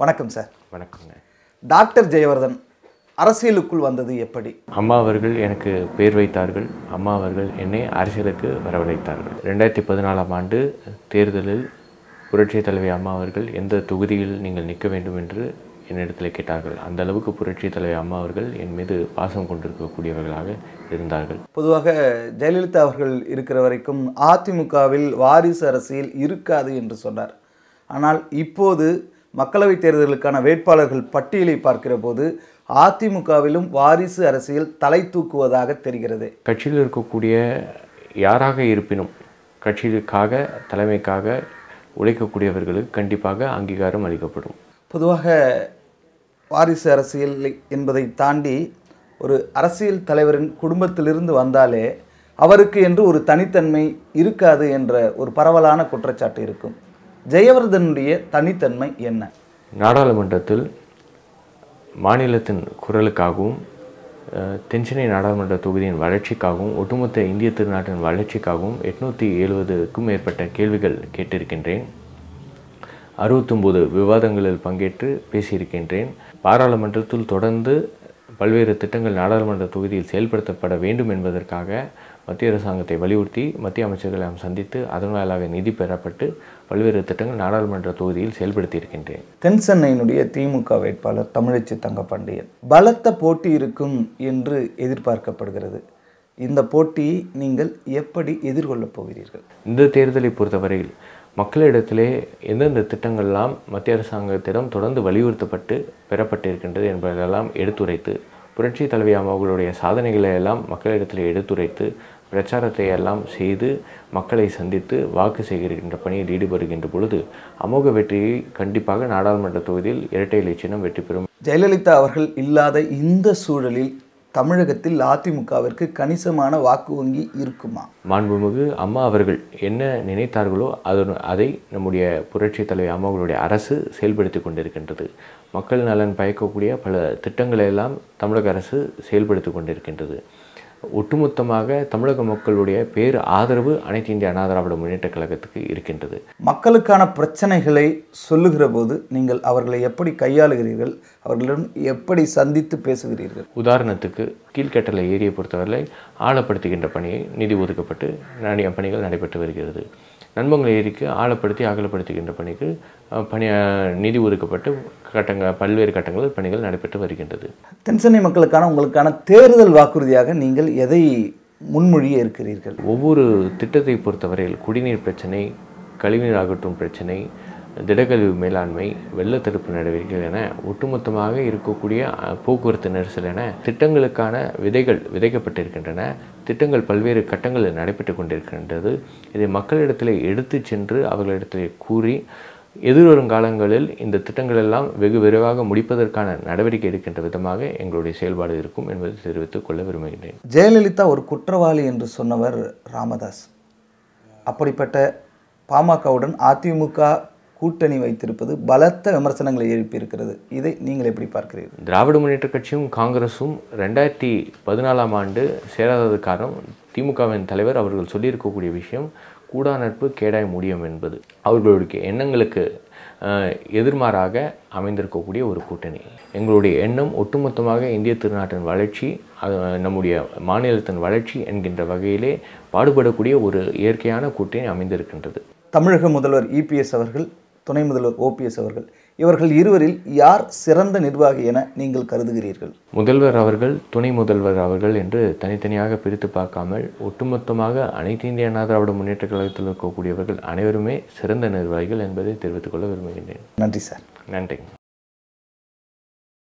வணக்கம் சார். வணக்கங்க. டாக்டர் ஜெயவர்தன் அரசியலுக்குள் வந்தது எப்படி? அம்மா அவர்கள் எனக்கு பேர் வைத்தார்கள். அம்மா அவர்கள் என்னை அரசியலுக்கு வரவழைத்தார்கள். 2014ஆம் ஆண்டு தேர்தலில் புரட்சித் தலைவி அம்மா அவர்கள் எந்த தொகுதியில் நீங்கள் நிற்க வேண்டும் என்று என்னிடத்தில் கேட்டார்கள். அந்த அளவுக்கு புரட்சித் தலைவி அம்மா அவர்கள் என் மீது பாசம் கொண்டிருக்கக்கூடியவர்களாக இருந்தார்கள். பொதுவாக ஜெயலலிதா அவர்கள் இருக்கிற வரைக்கும் அதிமுகவில் வாரிசு அரசியல் இருக்காது என்று சொன்னார். ஆனால் இப்போது மக்களவைத் தேர்தலுக்கான வேட்பாளர்கள் பட்டியலை பார்க்கிற போது அதிமுகவிலும் வாரிசு அரசியல் தலை தூக்குவதாக தெரிகிறது. கட்சியில் இருக்கக்கூடிய யாராக இருப்பினும் கட்சிக்காக தலைமைக்காக உழைக்கக்கூடியவர்களுக்கு கண்டிப்பாக அங்கீகாரம் அளிக்கப்படும். பொதுவாக வாரிசு அரசியல் என்பதை தாண்டி ஒரு அரசியல் தலைவரின் குடும்பத்திலிருந்து வந்தாலே அவருக்கு என்று ஒரு தனித்தன்மை இருக்காது என்ற ஒரு பரவலான குற்றச்சாட்டு இருக்கும். ஜெயவர்தனுடைய தனித்தன்மை என்ன? நாடாளுமன்றத்தில் மாநிலத்தின் குரலுக்காகவும் தென்சென்னை நாடாளுமன்ற தொகுதியின் வளர்ச்சிக்காகவும் ஒட்டுமொத்த இந்திய திருநாட்டின் வளர்ச்சிக்காகவும் 870க்கும் மேற்பட்ட கேள்விகள் கேட்டிருக்கின்றேன். 69 விவாதங்களில் பங்கேற்று பேசியிருக்கின்றேன். பாராளுமன்றத்தில் தொடர்ந்து பல்வேறு திட்டங்கள் நாடாளுமன்ற தொகுதியில் செயல்படுத்தப்பட வேண்டும் என்பதற்காக மத்திய அரசாங்கத்தை வலியுறுத்தி மத்திய அமைச்சர்களை சந்தித்து அதன் வாயிலாக நிதி பெறப்பட்டு பல்வேறு திட்டங்கள் நாடாளுமன்ற தொகுதியில் செயல்படுத்தியிருக்கின்றேன். தென்சென்னையினுடைய திமுக வேட்பாளர் தமிழச்சி தங்கப்பாண்டியன் பலத்த போட்டி இருக்கும் என்று எதிர்பார்க்கப்படுகிறது. இந்த போட்டியை நீங்கள் எப்படி எதிர்கொள்ளப் போகிறீர்கள்? இந்த தேர்தலை பொறுத்தவரையில் மக்களிடத்திலே எந்தெந்த திட்டங்கள்லாம் மத்திய அரசாங்கத்திடம் தொடர்ந்து வலியுறுத்தப்பட்டு பெறப்பட்டிருக்கின்றது என்பதெல்லாம் எடுத்துரைத்து புரட்சி தலைவி அவர்களுடைய சாதனைகளை எல்லாம் மக்களிடத்தில் எடுத்துரைத்து பிரச்சாரத்தை எல்லாம் செய்து மக்களை சந்தித்து வாக்கு சேகரிக்கின்ற பணியில் ஈடுபடுகின்ற பொழுது அமோக வெற்றியை கண்டிப்பாக நாடாளுமன்ற தொகுதியில் இரட்டை இலை சின்னம் வெற்றி பெறும். ஜெயலலிதா அவர்கள் இல்லாத இந்த சூழலில் தமிழகத்தில் அதிமுகவிற்கு கணிசமான வாக்கு வங்கி இருக்குமா? மாண்புமிகு அம்மா அவர்கள் என்ன நினைத்தார்களோ அதை நம்முடைய புரட்சி தலைவி அம்மாவுடைய அரசு செயல்படுத்தி கொண்டிருக்கின்றது. மக்கள் நலன் பயக்கக்கூடிய பல திட்டங்களை எல்லாம் தமிழக அரசு செயல்படுத்தி கொண்டிருக்கின்றது. ஒட்டுமொத்தமாக தமிழக மக்களுடைய பேர் ஆதரவு அனைத்து இந்திய அண்ணா திராவிட முன்னேற்ற கழகத்துக்கு இருக்கின்றது. மக்களுக்கான பிரச்சனைகளை சொல்லுகிற போது நீங்கள் அவர்களை எப்படி கையாளுகிறீர்கள்? அவர்களிடம் எப்படி சந்தித்து பேசுகிறீர்கள்? உதாரணத்துக்கு கீழ்கட்டளை ஏரியை பொறுத்தவரை ஆழப்படுத்துகின்ற பணியை நிதி ஒதுக்கப்பட்டு பணிகள் நடைபெற்று வருகிறது. நண்பங்கள் ஏரிக்கு ஆழப்படுத்தி அகலப்படுத்துகின்ற பணிக்கு நிதி ஒதுக்கப்பட்டு பல்வேறு கட்டங்களில் பணிகள் நடைபெற்று வருகின்றது. தென்சென்னை மக்களுக்கான உங்களுக்கான தேர்தல் வாக்குறுதியாக நீங்கள் எதை முன்மொழிய இருக்கிறீர்கள்? ஒவ்வொரு திட்டத்தை பொறுத்தவரையில் குடிநீர் பிரச்சனை, கழிவுநீர் அகற்றும் பிரச்சனை, திடக்கழிவு மேலாண்மை, வெள்ள தடுப்பு நடவடிக்கைகள் என ஒட்டுமொத்தமாக இருக்கக்கூடிய போக்குவரத்து நெரிசல் என திட்டங்களுக்கான விதைகள் விதைக்கப்பட்டிருக்கின்றன. திட்டங்கள் பல்வேறு கட்டங்களில் நடைபெற்று கொண்டிருக்கின்றது. இதை மக்களிடத்தில் எடுத்து சென்று அவர்களிடத்தில் கூறி எதிர்வரும் காலங்களில் இந்த திட்டங்கள் எல்லாம் வெகு விரைவாக முடிப்பதற்கான நடவடிக்கை எடுக்கின்ற விதமாக எங்களுடைய செயல்பாடு இருக்கும் என்பதை தெரிவித்துக் கொள்ள விரும்புகின்றேன். ஜெயலலிதா ஒரு குற்றவாளி என்று சொன்னவர் ராமதாஸ். அப்படிப்பட்ட பாமகவுடன் அதிமுக கூட்டணி வைத்திருப்பது பலத்த விமர்சனங்களை எழுப்பியிருக்கிறது. இதை நீங்கள் எப்படி பார்க்கிறீர்கள்? திராவிட முன்னேற்ற கட்சியும் காங்கிரஸும் 2014ஆம் ஆண்டு சேராதது காரணம் திமுகவின் தலைவர் அவர்கள் சொல்லியிருக்கக்கூடிய விஷயம் கூடா நட்பு கேடாய் முடியும் என்பது. அவர்களுடைய எண்ணங்களுக்கு எதிர்மாறாக அமைந்திருக்கக்கூடிய ஒரு கூட்டணி. எங்களுடைய எண்ணம் ஒட்டுமொத்தமாக இந்திய திருநாட்டின் வளர்ச்சி, நம்முடைய மாநிலத்தின் வளர்ச்சி என்கின்ற வகையிலே பாடுபடக்கூடிய ஒரு இயற்கையான கூட்டணி அமைந்திருக்கின்றது. தமிழக முதல்வர் இபிஎஸ் அவர்கள், துணை முதல்வர் ஓபிஎஸ் அவர்கள், இவர்கள் இருவரில் யார் சிறந்த நிர்வாகி என நீங்கள் கருதுகிறீர்கள்? முதல்வர் அவர்கள், துணை முதல்வர் அவர்கள் என்று தனித்தனியாக பிரித்து பார்க்காமல் ஒட்டுமொத்தமாக அனைத்து இந்திய அண்ணா திராவிட முன்னேற்ற கழகத்தில் இருக்கக்கூடியவர்கள் அனைவருமே சிறந்த நிர்வாகிகள் என்பதை தெரிவித்துக் கொள்ள விரும்புகின்றேன். நன்றி சார். நன்றி.